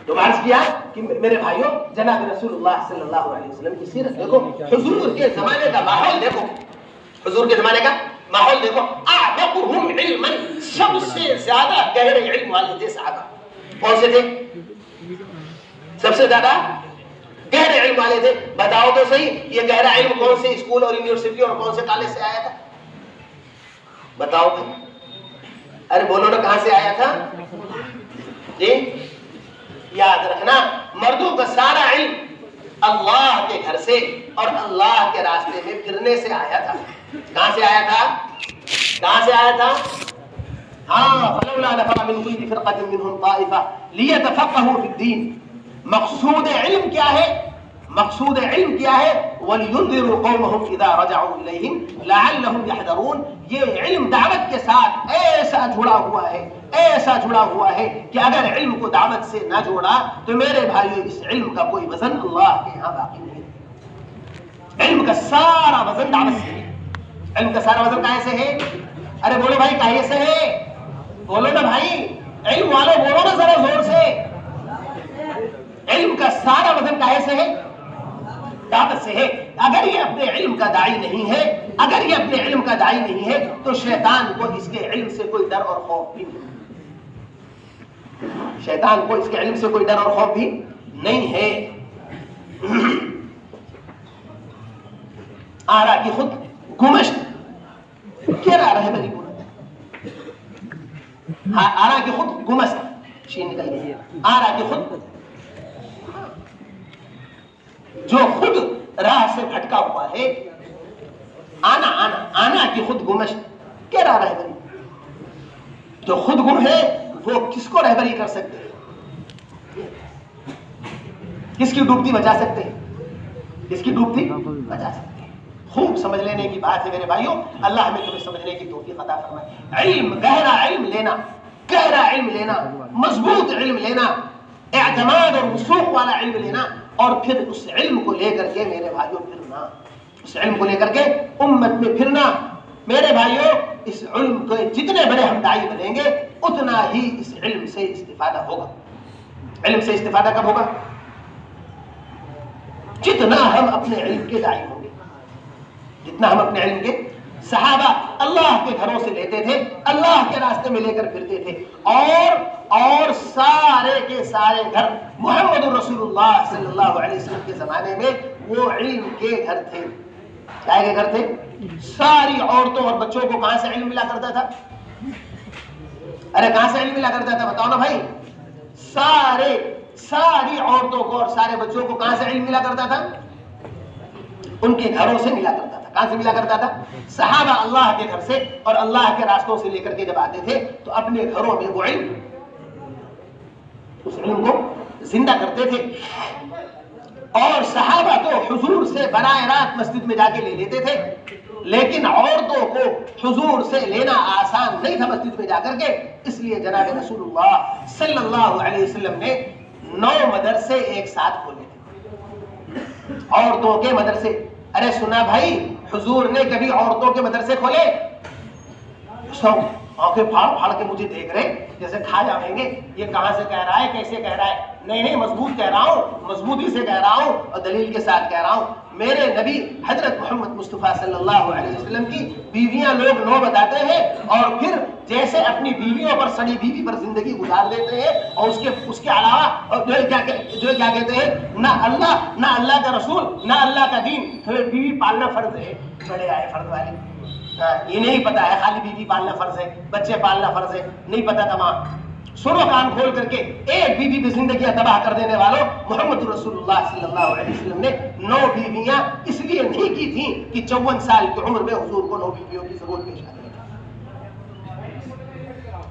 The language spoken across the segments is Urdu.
تو عرض کیا کہ میرے بھائیوں جناب رسول اللہ صلی اللہ علیہ وسلم کی سیرت دیکھو، حضور کے زمانے کا ماحول دیکھو، حضور کے زمانے کا ماحول دیکھو. اعمقهم علما، سب سے زیادہ گہرے علم والے تھے صحابہ. کون سے تھے؟ سب سے زیادہ گہرے علم والے تھے. بتاؤ تو صحیح یہ گہرا علم کون سے اسکول اور یونیورسٹی اور کون سے کالج سے آیا تھا؟ بتاؤ بھائی. ارے بولو نا کہاں سے آیا تھا؟ جی یاد رکھنا، مردوں کا سارا علم اللہ کے گھر سے اور اللہ کے راستے میں پھرنے سے آیا تھا. کہاں سے آیا تھا؟ کہاں سے آیا تھا؟ ہاں فلولا نفر من كل فرقة منهم طائفة ليتفقهوا في الدين. مقصود علم کیا ہے؟ مقصود علم کیا ہے؟ وَلْيُنذِرُوا قَوْمَهُمْ إِذَا رَجَعُوا إِلَيْهِمْ لَعَلَّهُمْ يَحْذَرُونَ. یہ علم دعوت کے ساتھ ایسا جڑا ہوا ہے، ایسا جڑا ہوا ہے کہ اگر علم کو دعوت سے نہ جوڑا تو میرے بھائیو اس علم کا کوئی وزن اللہ کے یہاں باقی نہیں. علم کا سارا وزن دعوت سے ہے. علم کا سارا وزن کہاں سے ہے؟ ارے بولو بھائی کہاں سے ہے؟ بولو نا بھائی، علم والوں بولو نا ذرا زور سے. علم کا سارا وزن کہاں سے ہے؟ دعوت سے ہے. اگر یہ اپنے علم کا داعی نہیں ہے، اگر یہ اپنے علم کا داعی نہیں ہے تو شیطان کو اس کے علم سے کوئی ڈر اور خوف بھی نہیں. شیطان کو اس کے علم سے کوئی ڈر اور خوف بھی نہیں ہے. آرا کی خود گمشت کیا رہا ہے بری بولت. ہاں آرا کی خود گمشت شین نکل گئی. آرا کی خود جو خود راہ سے بھٹکا ہوا ہے. آنا آنا آنا کی خود گمشت کیا رہا ہے بری. جو خود گم ہے وہ کس کو رہبری کر سکتے ہیں؟ کس کی ڈوبتی بچا سکتے ہیں؟ کس کی ڈوبتی بچا سکتے ہیں؟ خوب سمجھ لینے کی بات ہے میرے بھائیوں. اللہ ہمیں تمہیں سمجھنے کی توفیق عطا فرمائے. علم، گہرا علم لینا، گہرا علم لینا، مضبوط علم لینا، اعتماد اور وثوق والا علم لینا، اور پھر اس علم کو لے کر کے میرے بھائیوں پھرنا، اس علم کو لے کر کے امت میں پھرنا. میرے بھائیوں اس علم کو جتنے بڑے ہم داعی بنیں گے اتنا ہی اس علم سے استفادہ ہوگا. علم سے استفادہ کب ہوگا؟ جتنا ہم اپنے علم کے داعی ہوں گے، جتنا ہم اپنے علم کے. صحابہ اللہ کے گھروں سے لیتے تھے، اللہ کے راستے میں لے کر پھرتے تھے، اور سارے کے سارے گھر محمد رسول اللہ صلی اللہ علیہ وسلم کے زمانے میں وہ علم کے گھر تھے. کیا کے گھر تھے؟ ساری عورتوں اور بچوں کو کہاں سے علم ملا کرتا تھا؟ ارے کہاں سے علم ملا کرتا تھا بتاؤ نا بھائی. ساری عورتوں کو اور سارے بچوں کو کہاں سے علم ملا کرتا تھا؟ ان کے گھروں سے ملا کرتا تھا. کہاں سے ملا کرتا تھا؟ صحابہ اللہ کے گھر سے اور اللہ کے راستوں سے لے کر کے جب آتے تھے تو اپنے گھروں میں وہ علم، اس علم کو زندہ کرتے تھے. اور صحابہ تو حضور سے براہ راست مسجد میں جا کے لے لیتے تھے، لیکن عورتوں کو حضور سے لینا آسان نہیں تھا مسجد میں جا کر کے. اس لیے جناب رسول اللہ صلی اللہ علیہ وسلم نے 9 مدرسے ایک ساتھ کھولے تھے، عورتوں کے مدرسے. ارے سنا بھائی، حضور نے کبھی عورتوں کے مدرسے کھولے؟ سب آنکھیں پھاڑ پھاڑ کے مجھے دیکھ رہے جیسے کھا جائیں گے، یہ کہاں سے کہہ رہا ہے، کیسے کہہ رہا ہے. نہیں مضبوط کہہ رہا ہوں، مضبوطی سے کہہ رہا ہوں اور دلیل کے ساتھ کہہ رہا ہوں. میرے نبی حضرت محمد مصطفیٰ صلی اللہ علیہ وسلم کی بیویاں لوگ 9 بتاتے ہیں اور پھر جیسے اپنی بیویوں پر، سڑی بیوی پر زندگی گزار لیتے ہیں. اور اس کے علاوہ جو کیا کہتے ہیں، نہ اللہ کا رسول، نہ اللہ کا دین. بیوی پالنا فرض ہے، بڑے آئے فرض والے. یہ نہیں پتا ہے خالی بیوی پالنا فرض ہے، بچے پالنا فرض ہے، نہیں پتا تمام. سنو کان کھول کر کے، ایک بیوی کی زندگیاں تباہ کر دینے والوں، محمد رسول اللہ صلی اللہ علیہ وسلم نے 9 بیویاں اس لیے نہیں کی تھیں کہ 54 سال کی عمر میں حضور کو 9 بیویوں کی ضرورت پیش آ گئی.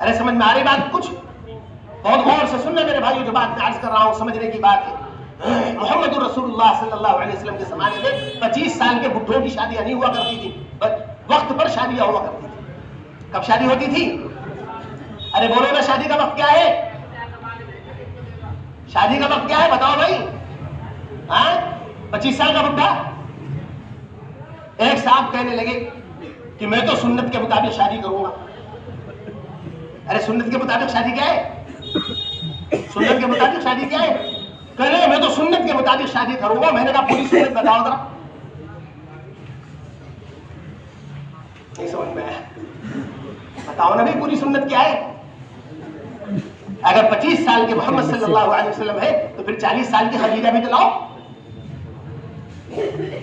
ارے سمجھ میں آ رہی بات؟ کچھ بہت غور سے سننا میرے بھائیو، جو بات میں عرض کر رہا ہوں سمجھنے کی بات ہے. محمد رسول اللہ صلی اللہ علیہ وسلم کے زمانے میں 25 سال کے بڈھوں کی شادیاں نہیں ہوا کرتی تھی، وقت پر شادیاں ہوا کرتی تھی. کب شادی ہوتی تھی؟ ارے بولو نا، شادی کا وقت کیا ہے؟ شادی کا وقت کیا ہے بتاؤ بھائی. 25 سال کا بڈھا. ایک صاحب کہنے لگے کہ میں تو سنت کے مطابق شادی کروں گا. ارے سنت کے مطابق شادی کیا ہے؟ سنت کے مطابق شادی کیا ہے؟ کہنے میں تو سنت کے مطابق شادی کروں گا. میں نے کہا پوری سنت بتاؤ ذرا. نہیں سمجھ میں آیا؟ بتاؤ نا بھائی پوری سنت کیا ہے. اگر 25 سال کے محمد صلی اللہ علیہ وسلم ہے تو پھر 40 سال کی خدیجہ بھی تو لاؤ.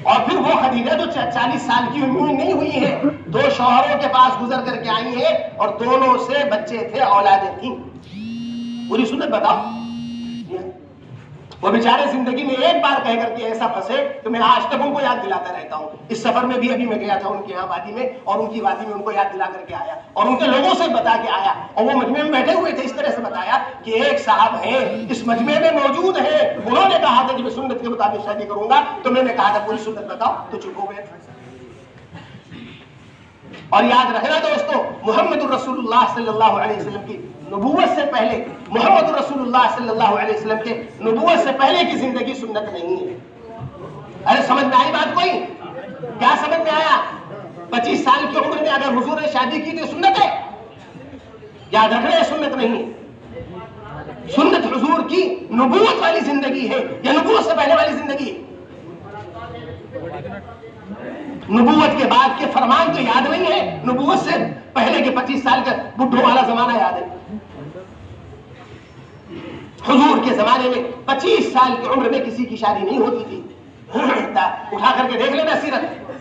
اور پھر وہ خدیجہ جو 40 سال کی عمر نہیں ہوئی ہے, 2 شوہروں کے پاس گزر کر کے آئی ہے اور دونوں سے بچے تھے, اولادیں تھیں. پوری سنت بتاؤ. وہ بیچارے زندگی میں ایک بار کہہ کر کے ایسا پھنسے کہ میں آج تک ان کو یاد دلاتا رہتا ہوں. اس سفر میں بھی ابھی میں گیا تھا ان کے یہاں وادی میں, اور ان کی وادی میں ان کو یاد دلا کر کے آیا اور ان کے لوگوں سے بتا کے آیا, اور وہ مجمع میں بیٹھے ہوئے تھے. اس طرح سے بتایا کہ ایک صاحب ہیں اس مجمع میں موجود ہیں, انہوں نے کہا تھا کہ میں سنت کے مطابق شادی کروں گا, تو میں نے کہا تھا پوری سنت بتاؤ, تو چپ ہو گئے. اور یاد رکھنا دوستو, محمد الرسول اللہ صلی اللہ علیہ وسلم کی نبوت سے پہلے, محمد رسول اللہ صلی اللہ علیہ وسلم کے نبوت سے پہلے کی زندگی سنت نہیں ہے. ارے سمجھ میں آئی بات کوئی؟ کیا سمجھ میں آیا؟ 25 سال کی عمر میں اگر حضور نے شادی کی تو سنت ہے. یاد رکھنا سنت نہیں ہے. سنت حضور کی نبوت والی زندگی ہے یا نبوت سے پہلے والی زندگی ہے. نبوت کے بعد کے فرمان تو یاد نہیں ہے, نبوت سے پہلے کے 25 سال کا بڈھوں والا زمانہ یاد ہے. حضور کے زمانے میں 25 سال کی عمر میں کسی کی شادی نہیں ہوتی تھی. اٹھا کر کے دیکھ لینا سیرت.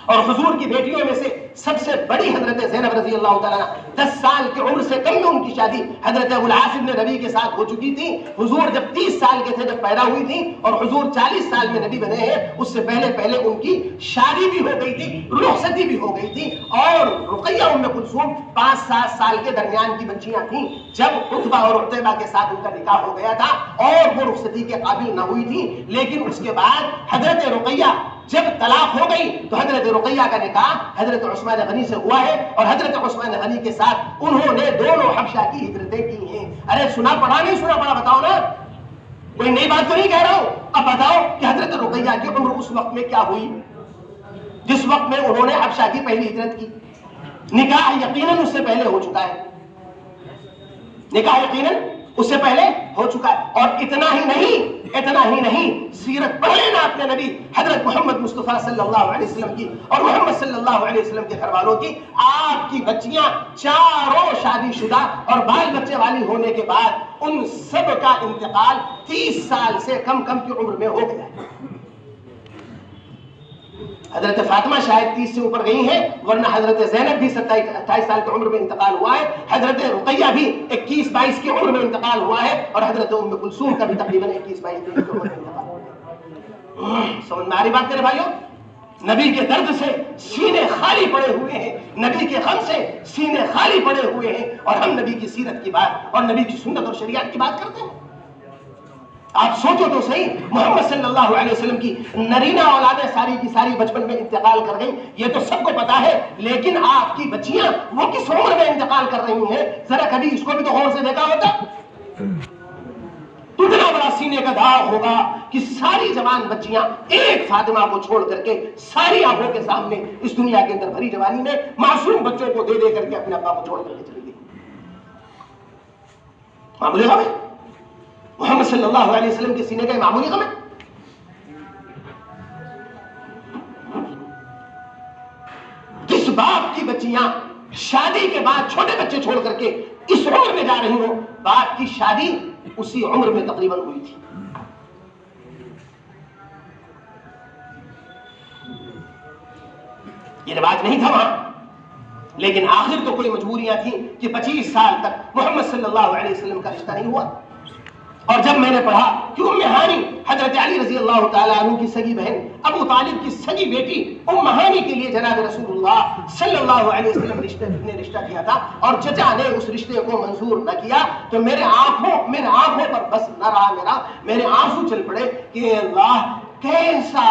اور حضور کی بیٹیوں میں سے سب سے بڑی حضرت زینب رضی اللہ تعالیٰ 10 سال کی عمر سے کم میں ان کی شادی حضرت ابوالعاص بن ربیع کے ساتھ ہو چکی تھی. حضور جب 30 سال کے تھے جب پیدا ہوئی تھی, اور حضور 40 سال میں نبی بنے ہیں, اس سے پہلے ان کی شادی بھی ہو گئی تھی, رخصتی بھی ہو گئی تھی. اور رقیہ ام کلثوم 5-7 سال کے درمیان کی بچیاں تھیں جب عتبہ اور عتیبہ کے ساتھ ان کا نکاح ہو گیا تھا, اور وہ رخصتی کے قابل نہ ہوئی تھی. لیکن اس کے بعد حضرت رقیہ جب طلاق ہو گئی تو حضرت رقیہ کا نکاح حضرت عثمان غنی سے ہوا ہے, اور حضرت عثمان غنی کے ساتھ انہوں نے دونوں حبشہ کی ہجرتیں کی ہیں. ارے سنا پڑا نہیں سنا پڑا بتاؤ نا, کوئی نئی بات تو نہیں کہہ رہا ہوں. اب بتاؤ کہ حضرت رقیہ کی عمر اس وقت میں کیا ہوئی جس وقت میں انہوں نے حبشہ کی پہلی ہجرت کی. نکاح یقیناً اس سے پہلے ہو چکا ہے, نکاح یقیناً اس سے پہلے ہو چکا ہے. اور اتنا ہی نہیں, سیرت پڑھ لینا اپنے نبی حضرت محمد مصطفیٰ صلی اللہ علیہ وسلم کی اور محمد صلی اللہ علیہ وسلم کے گھر والوں کی. آپ کی بچیاں چاروں شادی شدہ اور بال بچے والی ہونے کے بعد ان سب کا انتقال 30 سال سے کم کی عمر میں ہو گیا ہے. حضرت فاطمہ شاید 30 سے اوپر گئی ہیں, ورنہ حضرت زینب بھی 27-28 سال کی عمر میں انتقال ہوا ہے. حضرت رقیہ بھی 21-22 کی عمر میں انتقال ہوا ہے, اور حضرت ام کلثوم کا بھی تقریباً 21-22 کی عمر میں انتقال ہوا ہے. سمجھ میں آ رہی بات میرے بھائیوں؟ نبی کے درد سے سینے خالی پڑے ہوئے ہیں, نبی کے غم سے سینے خالی پڑے ہوئے ہیں, اور ہم نبی کی سیرت کی بات اور نبی کی سنت اور شریعت کی بات کرتے ہیں. آپ سوچو تو صحیح, محمد صلی اللہ علیہ وسلم کی نرینہ اولادیں ساری کی ساری بچپن میں انتقال کر گئیں, یہ تو سب کو پتا ہے. لیکن آپ کی بچیاں وہ کس عمر میں انتقال کر رہی ہیں, ذرا کبھی اس کو بھی تو غور سے دیکھا ہوتا. اتنا بڑا سینے کا داغ ہوگا کہ ساری جوان بچیاں ایک فاطمہ کو چھوڑ کر کے ساری آنکھوں کے سامنے اس دنیا کے اندر بھری جوانی میں معصوم بچوں کو دے کر کے اپنے ابا کو چھوڑ کر کے چلی گئی. معمولی غم ہے محمد صلی اللہ علیہ وسلم کے سینے کا معمولی غم ہے. کس باپ کی بچیاں شادی کے بعد چھوٹے بچے چھوڑ کر کے اس عمر میں جا رہی ہوں؟ باپ کی شادی اسی عمر میں تقریباً ہوئی تھی. یہ رواج نہیں تھا وہاں, لیکن آخر تو کوئی مجبوریاں تھیں کہ 25 سال تک محمد صلی اللہ علیہ وسلم کا رشتہ نہیں ہوا. اور جب میں نے پڑھا کہ ام ہانی حضرت علی رضی اللہ تعالیٰ عنہ کی سگی بہن ابو طالب کی سگی بیٹی ام ہانی کے لیے جناب رسول اللہ صلی اللہ علیہ وسلم نے رشتہ کیا تھا, اور چچا نے اس رشتے کو منظور نہ کیا, تو میرے آنکھوں پر بس نہ رہا, میرے آنسو چل پڑے کہ اللہ کیسا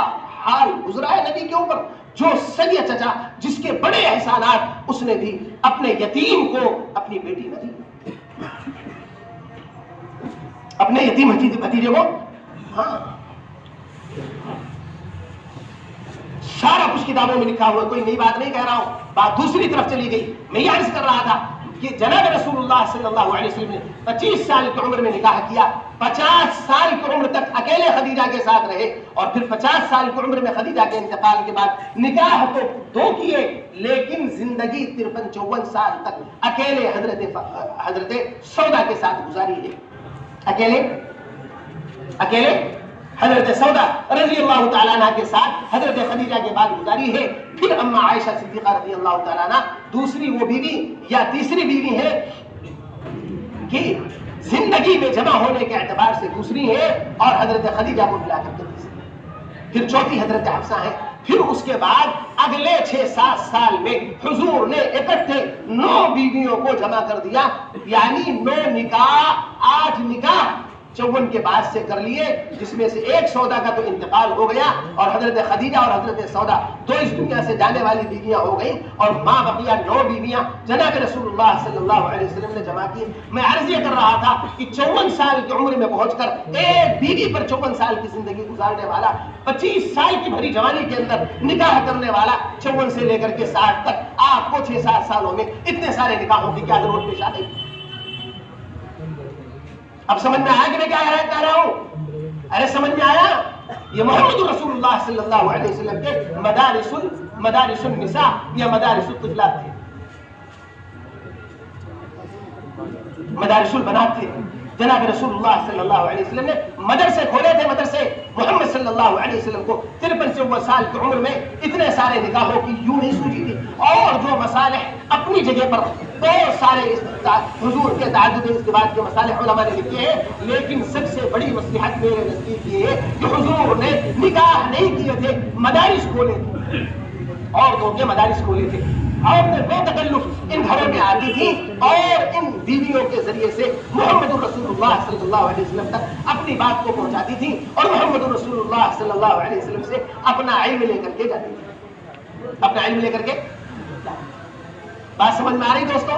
حال گزرا ہے نبی کے اوپر, جو سگے چچا جس کے بڑے احسانات اس نے بھی اپنے یتیم کو اپنی بیٹی نہ دی, اپنے یتیم بھتیجے کو. ہاں سارا کچھ کتابوں میں لکھا ہوا, کوئی نئی بات نہیں کہہ رہا ہوں. بات دوسری طرف چلی گئی. میں یہ عرض کر رہا تھا کہ جناب رسول اللہ صلی اللہ علیہ وسلم نے 25 سال کی عمر میں نکاح کیا، 50 سال کی عمر تک اکیلے خدیجہ کے ساتھ رہے، اور پھر 50 سال کی عمر میں خدیجہ کے انتقال کے بعد نکاح تو 2 کیے، لیکن زندگی 53-54 سال تک اکیلے حضرت سودا کے ساتھ گزاری ہے، اکیلے حضرت سودا رضی اللہ تعالیٰ عنہ کے ساتھ حضرت خدیجہ کے بعد گزاری ہے۔ پھر اما عائشہ صدیقہ رضی اللہ تعالیٰ عنہ دوسری وہ بیوی یا تیسری بیوی ہے کہ زندگی میں جمع ہونے کے اعتبار سے دوسری ہے، اور حضرت خدیجہ کو ملا کر کے تیسری، پھر چوتھی حضرت حفصہ ہے۔ پھر اس کے بعد اگلے 6-7 سال میں حضور نے اکٹھے 9 بیویوں کو جمع کر دیا، یعنی 9 نکاح 8 نکاح 54 کے بعد سے کر لیے، جس میں سے ایک سودا کا تو انتقال ہو گیا، اور حضرت خدیجہ اور حضرت سودا 2 اس دنیا سے جانے والی بیویاں ہو گئیں، اور ماں بقیہ 9 بیویاں جناب رسول اللہ صلی اللہ علیہ وسلم نے جمع کی۔ میں عرض یہ کر رہا تھا کہ 54 سال کی عمر میں پہنچ کر ایک بیوی پر 54 سال کی زندگی گزارنے والا، 25 سال کی بھری جوانی کے اندر نکاح کرنے والا، 54 سے لے کر کے 60 تک آپ کو 6-7 سالوں میں اتنے سارے نکاحوں کی کیا ضرورت پیش آ گئی؟ اب سمجھ میں آیا کہ میں کیا کہہ رہا ہوں؟ ارے سمجھ میں آیا؟ یہ محمد رسول اللہ صلی اللہ علیہ وسلم کے مدارس النساء یا مدارس الطفلات تھے، مدارس البنات تھے۔ جناب رسول اللہ صلی اللہ علیہ وسلم نے مدرسے کھولے تھے، مدرسے محمد صلی اللہ علیہ وسلم کو 53-54 سال کی عمر میں اتنے سارے نکاحوں کی یوں نہیں سوچی تھی، اور جو مصالح اپنی جگہ پر بہت سارے حضور کے تعدد ازدواج کے مصالح علماء نے لکھے ہیں، لیکن سب سے بڑی مصلحت میرے نزدیک یہ ہے کہ حضور نے نکاح نہیں کیے تھے، مدارس کھولے تھے، عورتوں کے مدارس کھولے تھے۔ عورتیں بے تکلف ان گھروں میں آتی تھی اور ان بیویوں کے ذریعے سے محمد رسول اللہ صلی اللہ علیہ وسلم تک اپنی بات کو پہنچاتی تھی، اور محمد رسول اللہ صلی اللہ علیہ وسلم سے اپنا علم لے کر کے جاتی تھی، اپنا علم لے کر کے۔ بات سمجھ میں آ رہی دوستوں؟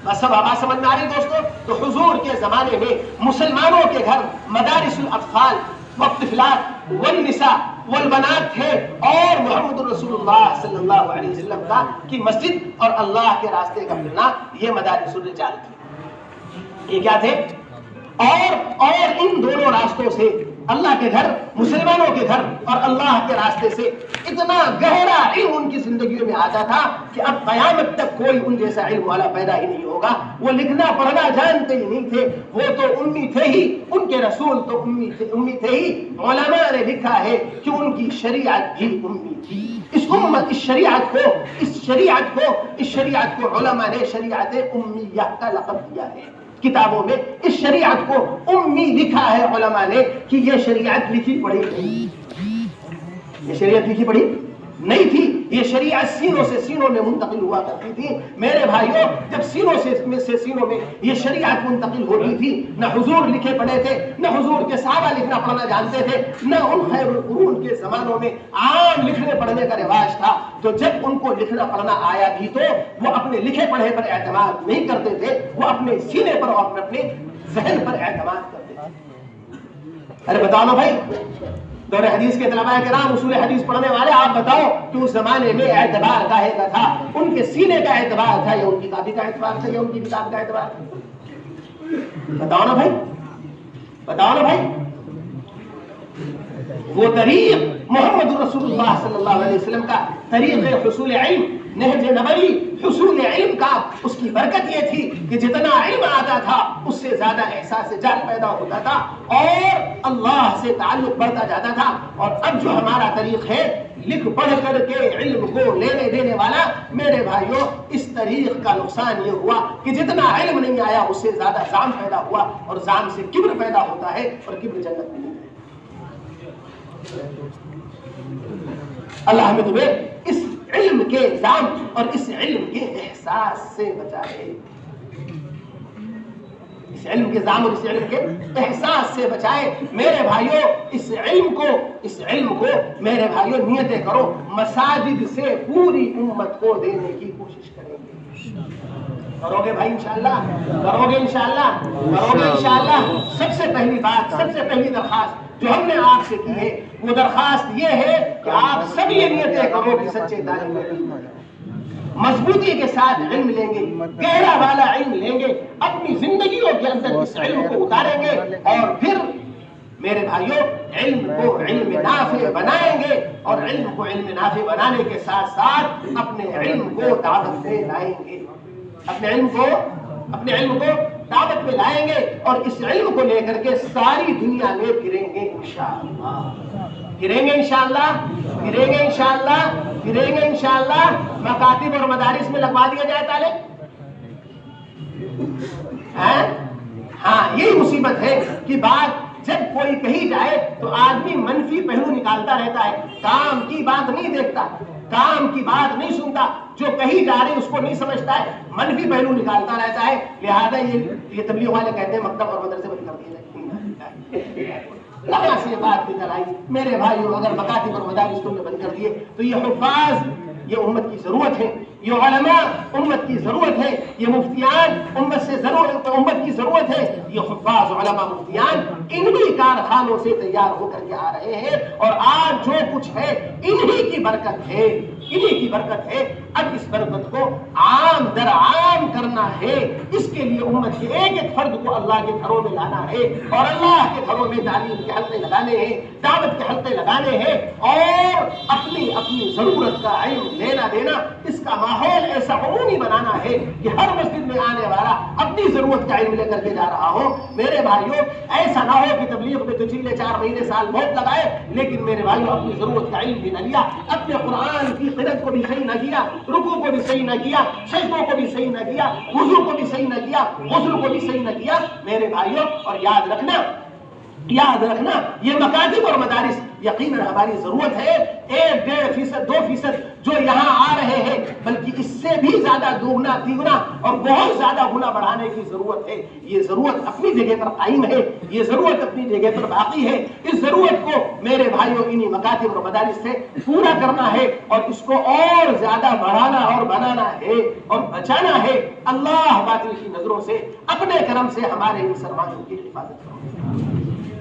بات سمجھ میں آ رہی دوستوں؟ تو حضور کے زمانے میں مسلمانوں کے گھر مدارس الاطفال والطفلات والنساء والبنات تھے، اور محمد رسول اللہ صلی اللہ علیہ وسلم کا کی مسجد اور اللہ کے راستے کا پھرنا یہ مدارس الرجال تھے۔ یہ کیا تھے؟ اور ان دونوں راستوں سے اللہ کے گھر، مسلمانوں کے گھر اور اللہ کے راستے سے اتنا گہرا علم ان کی زندگیوں میں آتا تھا کہ اب قیامت تک کوئی ان جیسا علم والا پیدا ہی نہیں ہوگا۔ وہ لکھنا پڑھنا جانتے ہی نہیں تھے، وہ تو امی تھے ہی، ان کے رسول تو امی تھے ہی۔ علماء نے لکھا ہے کہ ان کی شریعت بھی امی تھی۔ اس شریعت کو علماء نے شریعت امیہ کا لقب دیا ہے۔ کتابوں میں اس شریعت کو امی لکھا ہے علماء نے کہ یہ شریعت لکھی پڑھی نہیں، یہ شریعت لکھی پڑھی نہیں تھی، یہ شریعت سینوں سے سینوں میں منتقل ہوا کرتی تھی۔ میرے بھائیوں، جب سینوں سے سینوں میں یہ شریعت منتقل ہوتی تھی، نہ حضور لکھے پڑھے تھے، نہ حضور کے صحابہ لکھنا پڑھنا جانتے تھے، نہ ان خیر القرون کے زمانوں میں عام لکھنے پڑھنے کا رواج تھا۔ تو جب ان کو لکھنا پڑھنا آیا بھی تو وہ اپنے لکھے پڑھے پر اعتماد نہیں کرتے تھے، وہ اپنے سینے پر اور اپنے ذہن پر اعتماد کرتے تھے۔ ارے بتاؤ نا بھائی، دور حدیث کے طلباء کرام، اصول حدیث پڑھنے والے، آپ بتاؤ کہ اس زمانے میں اعتبار کاہے کا تھا؟ ان کے سینے کا اعتبار تھا یا ان کی کاپی کا اعتبار تھا یا ان کی کتاب کا اعتبار تھا؟ بتاؤ نا بھائی، بتاؤ نا بھائی۔ وہ طریق محمد رسول اللہ صلی اللہ علیہ وسلم کا طریق حصول علم، نہج نبوی حصول علم کا، اس کی برکت یہ تھی کہ جتنا علم آتا تھا اس سے زیادہ احساس جہل پیدا ہوتا تھا اور اللہ سے تعلق بڑھتا جاتا تھا۔ اور اب جو ہمارا طریق ہے لکھ پڑھ کر کے علم کو لینے دینے والا، میرے بھائیوں، اس طریق کا نقصان یہ ہوا کہ جتنا علم نہیں آیا اس سے زیادہ زام پیدا ہوا، اور زام سے کبر پیدا ہوتا ہے، اور کبر جنت میں نہیں ہے۔ اللہ ہمیں تمہیں اس علم کے زام اور اس علم کے احساس سے بچائے، اس علم کے زام اور اس علم کے احساس سے بچائے۔ میرے بھائیوں، اس علم کو میرے بھائیوں نیتیں کرو، مساجد سے پوری امت کو دینے کی کوشش کریں گے۔ کرو گے بھائی انشاءاللہ؟ کرو گے انشاءاللہ؟ کرو گے انشاءاللہ؟ سب سے پہلی بات، سب سے پہلی درخواست جو ہم نے آپ سے کی ہے، وہ درخواست یہ ہے کہ آپ سب یہ نیتیں کرو کہ سچے طالب علم مضبوطی کے ساتھ علم لیں گے، گہرا والا علم لیں گے، اپنی زندگیوں کے اندر اس علم کو اتاریں گے، اور پھر میرے بھائیوں علم کو علم نافع بنائیں گے، اور علم کو علم نافع بنانے کے ساتھ ساتھ اپنے علم کو دعوت میں لائیں گے، اپنے علم کو دعوت میں لائیں گے، اور اس علم کو لے کر کے ساری دنیا میں پھریں گے انشاءاللہ، پھریں گے انشاءاللہ، پھریں گے انشاءاللہ، پھریں گے انشاءاللہ۔ مکاتب اور مدارس میں لگوا دیا جائے تالے؟ ہاں، یہی مصیبت ہے کہ بات جب کوئی کہی جائے تو آدمی منفی پہلو نکالتا رہتا ہے، کام کی بات نہیں دیکھتا، کام کی بات نہیں سنتا، جو کہی جا رہی اس کو نہیں سمجھتا ہے، منفی پہلو نکالتا رہتا ہے۔ لہذا یہ تبلیغ والے کہتے ہیں مکتب اور مدرسے بند کر دیے جائیں۔ لگا سے بات نکل آئی میرے بھائیوں، اگر مکاتب اور مدارس تم نے بند کر دیے تو یہ حفاظ یہ امت کی ضرورت ہے، یہ علماء امت کی ضرورت ہے، یہ مفتیان امت کی ضرورت ہے، یہ حفاظ علماء مفتیان انہی کارخانوں سے تیار ہو کر کے آ رہے ہیں، اور آج جو کچھ ہے انہی کی برکت ہے، انہی کی برکت ہے۔ اب اس برکت کو عام در عام کرنا ہے، اس کے لیے امت کے ایک ایک فرد کو اللہ کے گھروں میں لانا ہے، اور اللہ کے گھروں میں تعلیم کے حلقے لگانے ہیں، دعوت کے حلقے لگانے ہیں، اور اپنی ضرورت کا علم لینا دینا، اس کا ماحول ایسا عمومی بنانا ہے کہ ہر مسجد میں آنے والا اپنی ضرورت کا علم لے کر کے جا رہا ہو۔ میرے بھائیوں، ایسا نہ ہو کہ تبلیغ میں تو 4 مہینے سال بہت لگائے، لیکن میرے بھائیوں اپنی ضرورت کا علم بھی نہ لیا، اپنے قرآن کی قرأت کو بھی صحیح نہ کیا، رکوع کو بھی صحیح نہ کیا، سجدوں کو بھی صحیح نہ کیا، وضو کو بھی صحیح نہ کیا، غسل کو بھی صحیح نہ کیا میرے بھائیوں۔ اور یاد رکھنا یہ مکاتب اور مدارس یقیناً ہماری ضرورت ہے، 1 1.5% 2% جو یہاں آ رہے ہیں، بلکہ اس سے بھی زیادہ دوگنا تیگنا اور بہت زیادہ گنا بڑھانے کی ضرورت ہے۔ یہ ضرورت اپنی جگہ پر قائم ہے، یہ ضرورت اپنی جگہ پر باقی ہے۔ اس ضرورت کو میرے بھائیوں انہی مکاتب اور مدارس سے پورا کرنا ہے، اور اس کو اور زیادہ بڑھانا اور بنانا ہے اور بچانا ہے۔ اللہ باطل کی نظروں سے اپنے کرم سے ہمارے ان سرمایوں کی حفاظت کرے،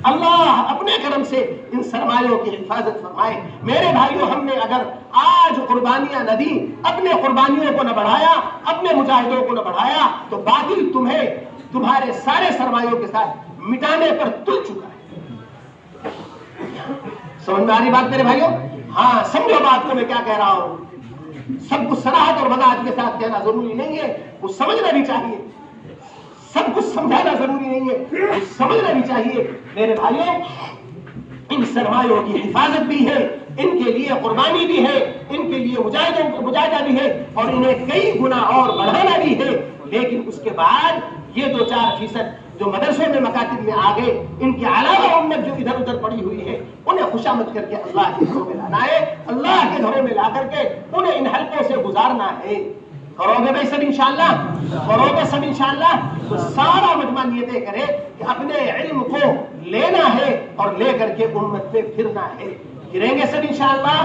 اللہ اپنے کرم سے ان سرمایوں کی حفاظت فرمائے۔ میرے بھائیوں، ہم نے اگر آج قربانیاں نہ دی، اپنے قربانیوں کو نہ بڑھایا، اپنے مجاہدوں کو نہ بڑھایا، تو باطل تمہیں تمہارے سارے سرمایوں کے ساتھ مٹانے پر تل چکا ہے۔ سمجھ میں آ رہی بات میرے بھائیوں؟ ہاں، سمجھو بات کو میں کیا کہہ رہا ہوں۔ سب کچھ صراحت اور وضاحت کے ساتھ کہنا ضروری نہیں ہے، کچھ سمجھنا بھی چاہیے، سب کچھ سمجھانا ضروری نہیں ہے، کچھ سمجھنا بھی چاہیے۔ میرے بھائیوں، ان سرمایوں کی حفاظت بھی ہے، ان کے لیے قربانی بھی ہے، ان کے لیے مجاہدہ بھی ہے، اور انہیں کئی گنا اور بڑھانا بھی ہے۔ لیکن اس کے بعد یہ 2-4% جو مدرسوں میں مکاتب میں آ گئے، ان کے علاوہ امت جو ادھر ادھر پڑی ہوئی ہے، انہیں خوشامد کر کے اللہ کے گھروں میں لانا ہے، اللہ کے گھروں میں لا کر کے انہیں ان حلقوں سے گزارنا ہے۔ کرو گے بھائی سب انشاءاللہ؟ کرو گے سب انشاءاللہ؟ تو سارا مجمع نیتیں کرے کہ اپنے علم کو لینا ہے اور لے کر کے امت پہ پھرنا ہے۔ پھریں گے سب انشاءاللہ؟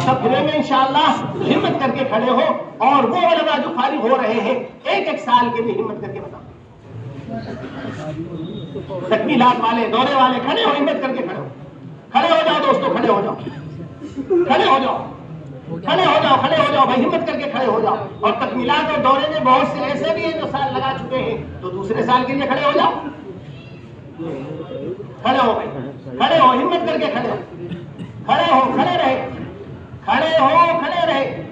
سب پھریں گے انشاءاللہ؟ ہمت کر کے کھڑے ہو، اور وہ علماء جو فارغ ہو رہے ہیں 1-1 سال کے لیے ہمت کر کے بتاؤ، تکمیلات والے، دورے والے، کھڑے ہو، ہمت کر کے کھڑے ہو، کھڑے ہو جاؤ دوستو، کھڑے ہو جاؤ، کھڑے ہو جاؤ، کھڑے ہو جاؤ، کھڑے ہو جاؤ بھائی، ہمت کر کے کھڑے ہو جاؤ۔ اور تکمیلات اور دورے میں بہت سے ایسے بھی ہیں جو سال لگا چکے ہیں، تو دوسرے سال کے لیے کھڑے ہو جاؤ، کھڑے ہو بھائی، کھڑے ہو، ہمت کر کے کھڑے ہو، کھڑے ہو، کھڑے رہے، کھڑے ہو، کھڑے رہے،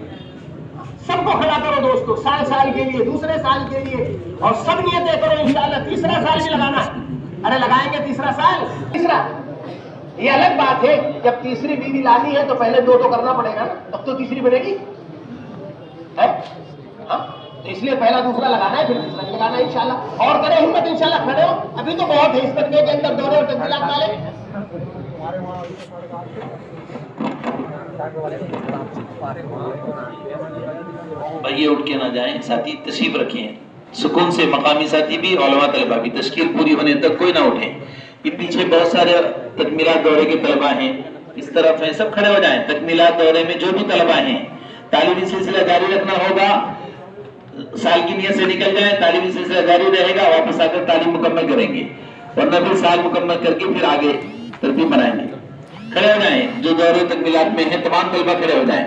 سب کو کھڑا کرو دوستو، سال کے لیے، دوسرے سال کے لیے، اور سب نیتیں کرو انشاءاللہ تیسرا سال بھی لگانا۔ ارے لگائیں گے تیسرا سال؟ تیسرا یہ الگ بات ہے، جب تیسری بیوی لانی ہے تو پہلے 2 تو کرنا پڑے گا، تب تو تیسری بنے گی، تو اس لیے پہلا دوسرا لگانا ہے، پھر تیسرا بھی لگانا ہے انشاءاللہ۔ اور کرے ہمت انشاءاللہ، کھڑے ہو، ابھی تو بہت ہے اس طبقے کے اندر دورے اور تکمیلات والے۔ بھائی اٹھ کے نہ جائیں، ساتھی تشریف رکھیں سکون سے، مقامی ساتھی بھی، علماء طلبہ بھی، تشکیل پوری ہونے تک کوئی نہ اٹھیں۔ یہ پیچھے بہت سارے تکمیلات دورے کے طلبہ ہیں، اس طرف ہیں، سب کھڑے ہو جائیں۔ تکمیلات دورے میں جو بھی طلبہ ہیں، تعلیمی سلسلہ جاری رکھنا ہوگا، سال کی نیت سے نکل جائیں، تعلیمی سلسلہ جاری رہے گا، واپس آ کر تعلیم مکمل کریں گے، ورنہ پھر سال مکمل کر کے پھر آگے ترتیب بنائیں گے۔ کھڑے ہو جائیں، جو دورے تکمیلات میں ہیں تمام طلبہ کھڑے ہو جائیں۔